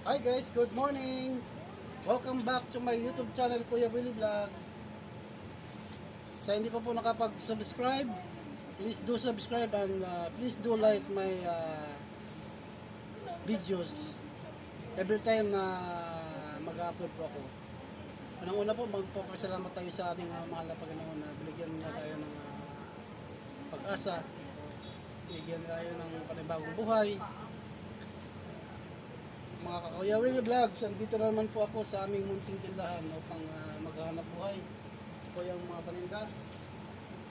Hi guys, good morning! Welcome back to my YouTube channel, Kuya Willie Vlog. Sa hindi pa po nakapag-subscribe, please do subscribe and please do like my videos every time na mag-upload po ako. Unang-una po, magpapasalamat tayo sa ating mahal na Panginoon na binigyan na tayo ng pag-asa, binigyan tayo ng panibagong buhay. Mga Kuya Willie Vlogs, andito na naman po ako sa aming munting tindahan upang maghanap buhay. Ito po yung mga paninda,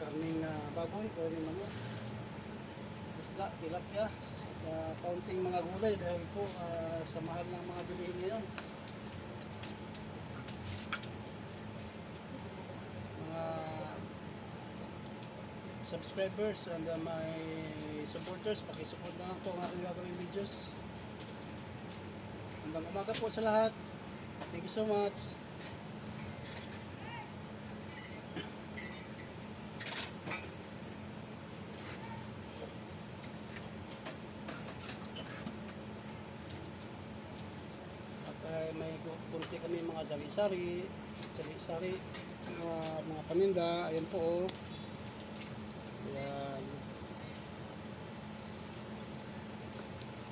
karning baboy, karning manok, isda, tilapia, kaunting mga gulay dahil po sa mahal ng mga bilihin ngayon. Mga subscribers and my supporters, pakisupport na lang po ang aking gagawing videos. Magandang umaga po sa lahat. Thank you so much. At may kunti kami mga sari-sari, mga paninda. Ayan po oh. Ayan.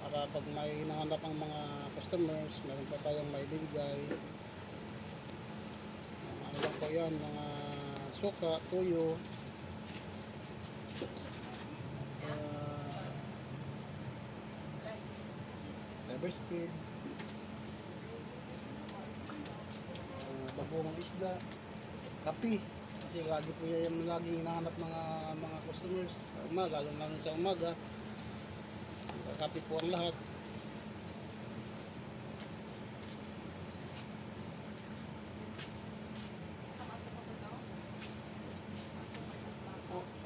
Para pag may hinahanap ang mga customers, meron pa tayong may bibigay. Ano lang po yan, mga suka, tuyo, liver speed, bagong isda, kape. Kasi lagi po yan laging hinahanap mga customers sa umaga, lalo lang sa umaga. Kape po ang lahat.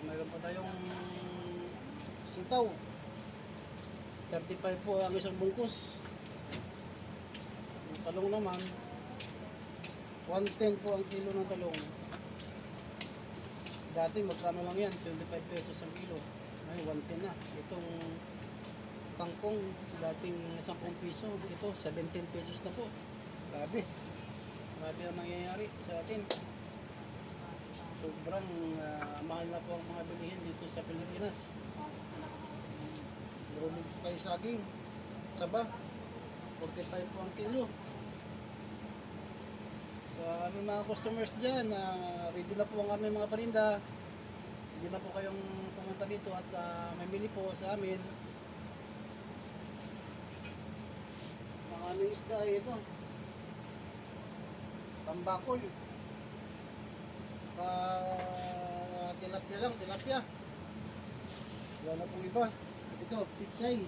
Mayroon pa tayong sintaw. 35 po ang isang bungkus. Yung talong naman 110 po ang kilo ng talong. Dati magkano lang yan, 25 pesos ang kilo. Ngayon 110 na. Itong kangkong dating 10 piso, ito 17 pesos na po. Grabe ang nangyayari sa atin. Sobrang mahal na po ang mga bilihin dito sa Pilipinas. Marunong po kayo saging, saba 45 po ang kilo. Sa aming mga customers dyan, ready na po ang aming mga paninda. Hindi na po kayong pumunta dito at mamili po sa amin. Aming isda ay ito, tambakol, saka tilapia. Wala na pong iba. Ito, pitsay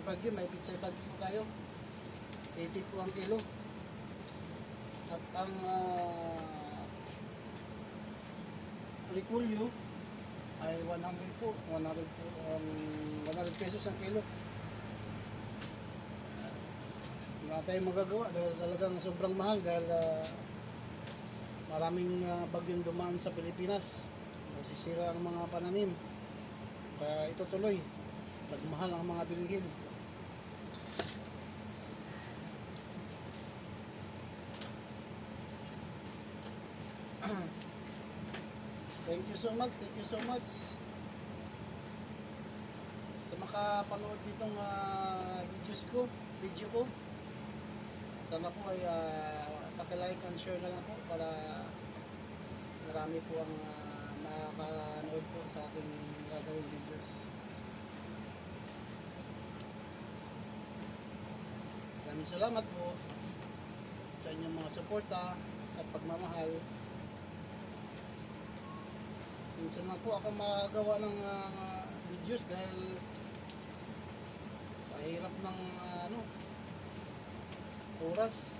bagyo, may pitsay bagyo po tayo, 80 po ang kilo. At ang repolyo ay 100 po, 100 pesos ang kilo. Wala tayong magagawa dahil talagang sobrang mahal dahil maraming bagyong dumaan sa Pilipinas. Nasisira ang mga pananim. Kaya ito tuloy, nagmahal ang mga bilihin. Thank you so much sa makapanood ditong video ko. Sana po ay paki-like and share na lang po para marami po ang makakanood po sa aking gagawin videos. Maraming salamat po sa inyong mga suporta at pagmamahal. Minsan lang po ako magawa ng videos dahil sa hirap ng oras.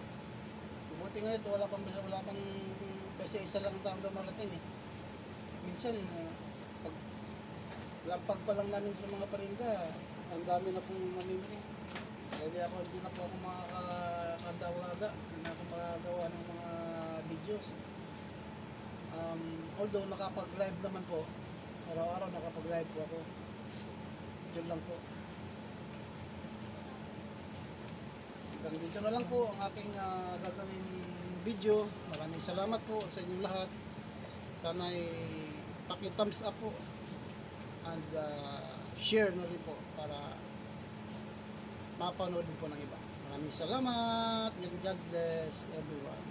Buti ngayon wala pang kasi isa lang taong dumarating eh. Minsan pag lampag pa lang namin sa mga parinda, ang dami na pong mamimili. Kaya hindi na po ako makakadawaga, hindi na ako makagawa ng mga videos. Although nakapag-live naman po, araw-araw nakapag-live po ako. Yun lang po. hanggang dito na lang po ang aking gagawin video. Maraming salamat po sa inyong lahat. Sana ay paki-thumbs up po and share na rin po para mapanood din po ng iba. Maraming salamat. God bless everyone.